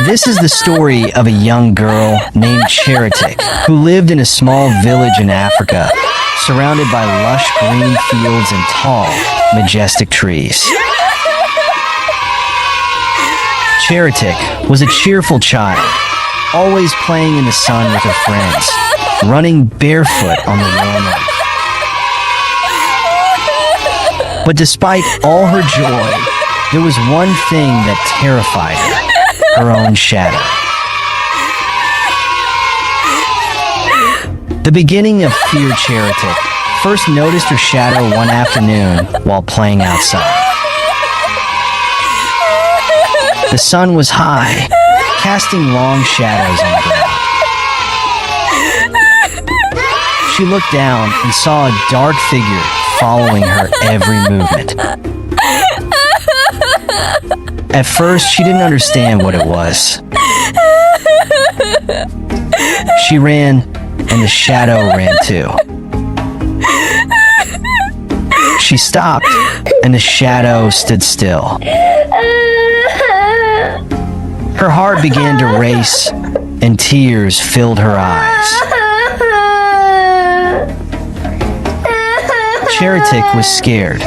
This is the story of a young girl named Cheritic who lived in a small village in Africa, surrounded by lush green fields and tall, majestic trees. Cheritic was a cheerful child, always playing in the sun with her friends, running barefoot on the warm earth. But despite all her joy, there was one thing that terrified her own shadow. The beginning of fear Cheritic first noticed her shadow one afternoon while playing outside. The sun was high, casting long shadows on the ground. She looked down and saw a dark figure following her every movement. At first, she didn't understand what it was. She ran, and the shadow ran too. She stopped, and the shadow stood still. Her heart began to race, and tears filled her eyes. Cheritic was scared.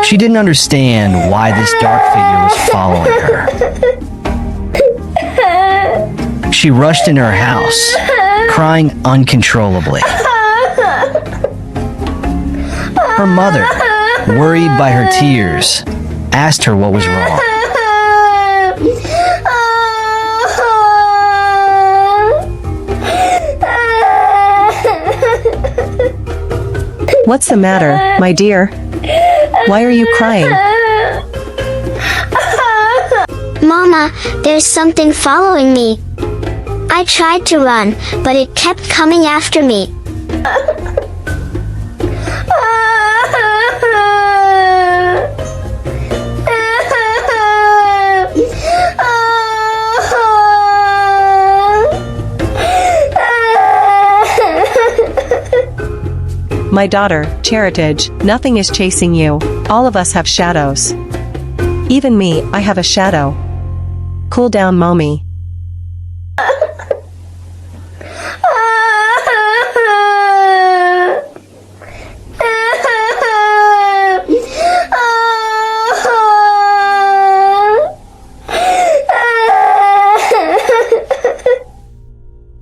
She didn't understand why this dark figure was following her. She rushed into her house, crying uncontrollably. Her mother, worried by her tears, asked her what was wrong. What's the matter, my dear? Why are you crying? Mama, there's something following me. I tried to run, but it kept coming after me. My daughter, Cheritage, nothing is chasing you. All of us have shadows. Even me, I have a shadow. Cool down, mommy.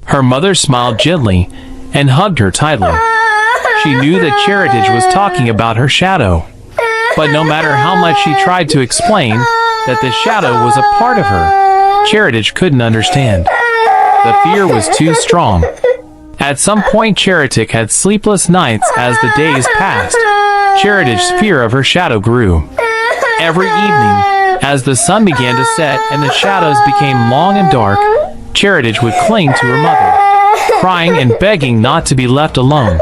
Her mother smiled gently and hugged her tightly. She knew that Cheritage was talking about her shadow. But no matter how much she tried to explain that the shadow was a part of her, Cheritage couldn't understand. The fear was too strong. At some point, Cheritic had sleepless nights as the days passed. Cheritage's fear of her shadow grew. Every evening, as the sun began to set and the shadows became long and dark, Cheritage would cling to her mother, crying and begging not to be left alone.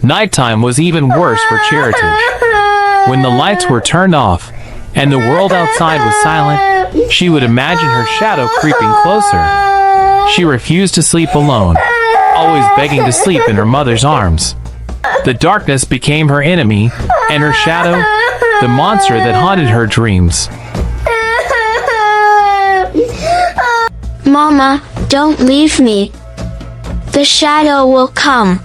Nighttime was even worse for Cheritage. When the lights were turned off and the world outside was silent, she would imagine her shadow creeping closer. She refused to sleep alone, always begging to sleep in her mother's arms. The darkness became her enemy, and her shadow, the monster that haunted her dreams. Mama, don't leave me. The shadow will come.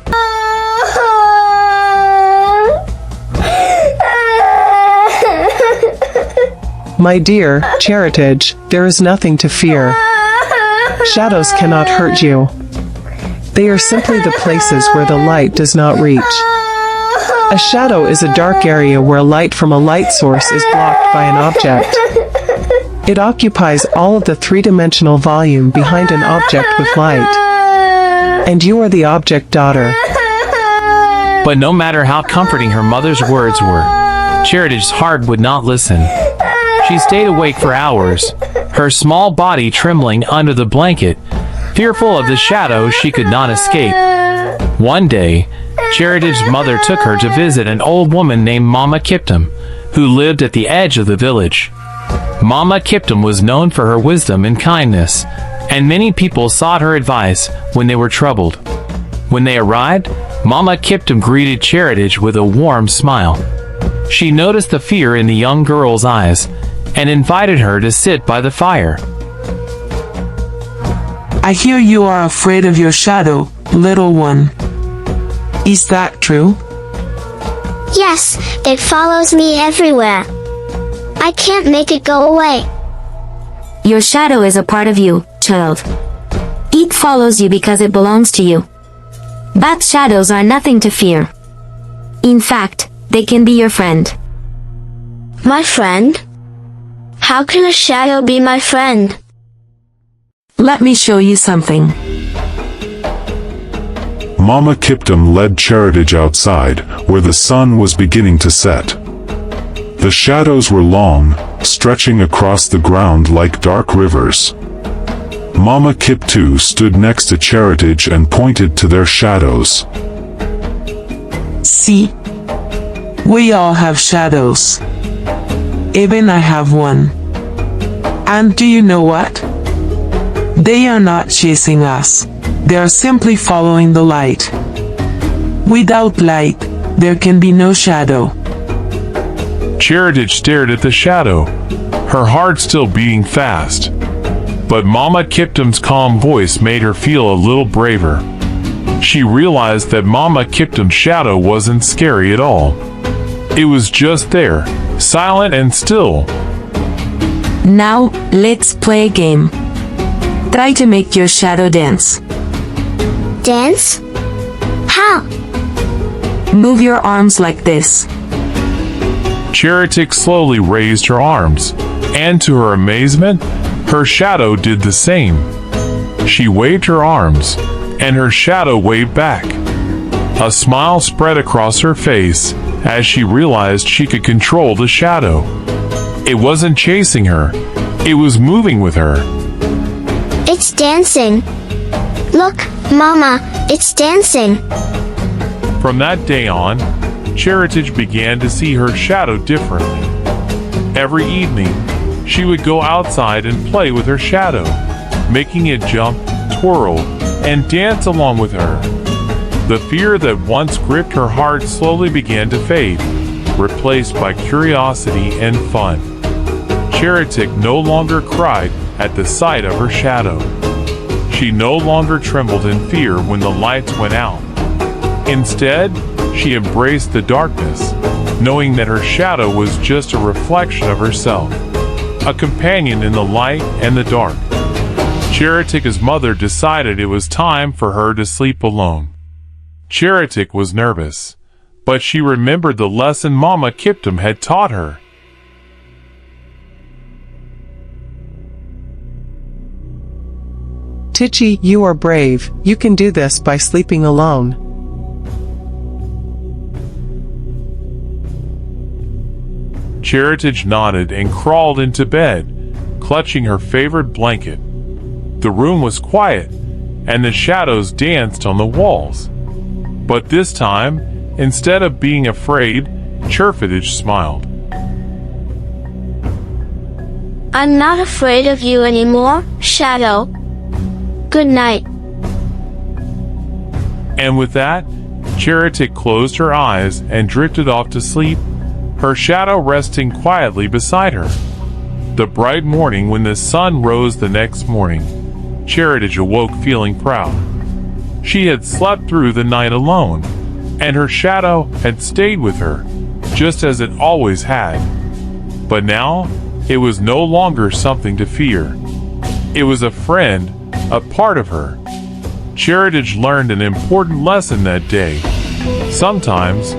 My dear, Cheritage, there is nothing to fear. Shadows cannot hurt you. They are simply the places where the light does not reach. A shadow is a dark area where light from a light source is blocked by an object. It occupies all of the three-dimensional volume behind an object with light. And you are the object, daughter. But no matter how comforting her mother's words were, Cheritage's heart would not listen. She stayed awake for hours, her small body trembling under the blanket, fearful of the shadow she could not escape. One day, Cheritage's mother took her to visit an old woman named Mama Kiptum, who lived at the edge of the village. Mama Kiptum was known for her wisdom and kindness, and many people sought her advice when they were troubled. When they arrived, Mama Kiptum greeted Cheritage with a warm smile. She noticed the fear in the young girl's eyes and invited her to sit by the fire. I hear you are afraid of your shadow, little one. Is that true? Yes, it follows me everywhere. I can't make it go away. Your shadow is a part of you, child. It follows you because it belongs to you. But shadows are nothing to fear. In fact, they can be your friend. My friend? How can a shadow be my friend? Let me show you something. Mama Kiptum led Cheritage outside, where the sun was beginning to set. The shadows were long, stretching across the ground like dark rivers. Mama Kiptu stood next to Cheritage and pointed to their shadows. See? We all have shadows. Even I have one. And do you know what? They are not chasing us. They are simply following the light. Without light, there can be no shadow. Cheritage stared at the shadow, her heart still beating fast. But Mama Kiptum's calm voice made her feel a little braver. She realized that Mama Kiptum's shadow wasn't scary at all. It was just there, silent and still. Now, let's play a game. Try to make your shadow dance. Dance? How? Move your arms like this. Cheritic slowly raised her arms, and to her amazement, her shadow did the same. She waved her arms, and her shadow waved back. A smile spread across her face as she realized she could control the shadow. It wasn't chasing her, it was moving with her. It's dancing. Look, Mama, it's dancing. From that day on, Cheritage began to see her shadow differently. Every evening, she would go outside and play with her shadow, making it jump, twirl, and dance along with her. The fear that once gripped her heart slowly began to fade, replaced by curiosity and fun. Cheritic no longer cried at the sight of her shadow. She no longer trembled in fear when the lights went out. Instead, she embraced the darkness, knowing that her shadow was just a reflection of herself, a companion in the light and the dark. Cheritic's mother decided it was time for her to sleep alone. Cheritic was nervous, but she remembered the lesson Mama Kiptum had taught her. Titchy, you are brave. You can do this by sleeping alone. Cheritage nodded and crawled into bed, clutching her favorite blanket. The room was quiet, and the shadows danced on the walls. But this time, instead of being afraid, Cheritage smiled. I'm not afraid of you anymore, Shadow. Good night. And with that, Cheritic closed her eyes and drifted off to sleep, her shadow resting quietly beside her. The bright morning when the sun rose the next morning, Cheritage awoke feeling proud. She had slept through the night alone, and her shadow had stayed with her, just as it always had. But now, it was no longer something to fear. It was a friend, a part of her. Cheritage learned an important lesson that day. Sometimes,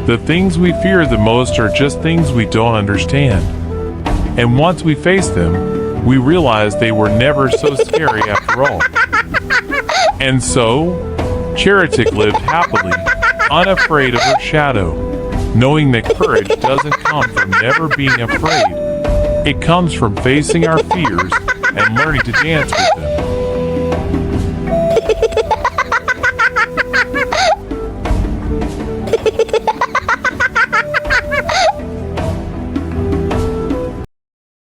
the things we fear the most are just things we don't understand. And once we face them, we realize they were never so scary after all. And so, Cheritic lived happily, unafraid of her shadow, knowing that courage doesn't come from never being afraid. It comes from facing our fears and learning to dance with them.